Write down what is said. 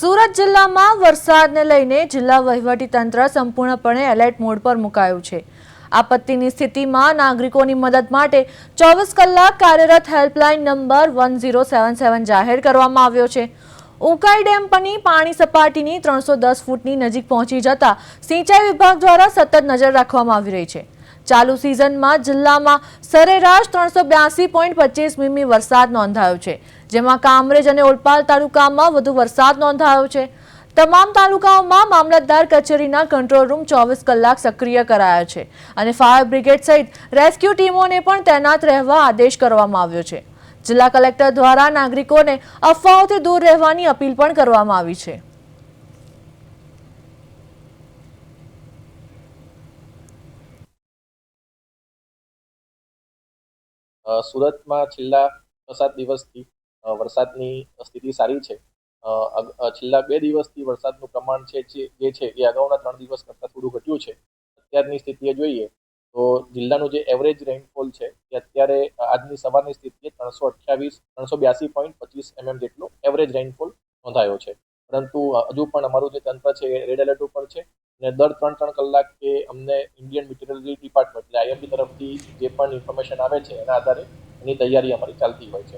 સુરત જિલ્લામાં વરસાદને લઈને જિલ્લા વહીવટીતંત્ર સંપૂર્ણપણે એલર્ટ મોડ પર મુકાયું છે। આપત્તિની સ્થિતિમાં નાગરિકોની મદદ માટે 24 કલાક કાર્યરત હેલ્પલાઇન નંબર 1077 જાહેર કરવામાં આવ્યો છે। ઉકાઈ ડેમ પરની પાણી સપાટીની 310 ફૂટની નજીક પહોંચી જતા સિંચાઈ વિભાગ દ્વારા સતત નજર રાખવામાં આવી રહી છે। ચાલુ સિઝનમાં જિલ્લામાં સરેરાશ 382.25 મીમી વરસાદ નોંધાયો છે, જેમાં કામરેજ અને ઓલપાડ તાલુકામાં વધુ વરસાદ નોંધાયો છે। તમામ તાલુકાઓમાં મામલતદાર કચેરીના કંટ્રોલ રૂમ 24 કલાક સક્રિય કરાયા છે અને ફાયર બ્રિગેડ સહિત રેસ્ક્યુ ટીમોને પણ તૈનાત રહેવા આદેશ કરવામાં આવ્યો છે। જિલ્લા કલેક્ટર દ્વારા નાગરિકોને અફવાઓથી દૂર રહેવાની અપીલ પણ કરવામાં આવી છે। સુરતમાં છેલ્લા 7 દિવસથી વરસાદની સ્થિતિ સારી છે। છેલ્લા 2 દિવસથી વરસાદનું પ્રમાણ છે એ અગાઉના 3 દિવસ કરતાં થોડું ઘટ્યું છે। અત્યારની સ્થિતિએ જોઈએ તો જિલ્લાનું જે એવરેજ રેઇનફોલ છે એ અત્યારે આજની સવારની સ્થિતિએ 382.25 mm જેટલો એવરેજ રેઇનફોલ નોંધાયો છે। પરંતુ હજુ પણ અમારું જે તંત્ર છે એ રેડ એલર્ટ ઉપર છે અને દર 3 કલાકે અમને ઇન્ડિયન મિટીરિયોલોજી ડિપાર્ટમેન્ટ એટલે IMD તરફથી જે પણ ઇન્ફોર્મેશન આવે છે એના આધારે એની તૈયારી અમારી ચાલતી હોય છે।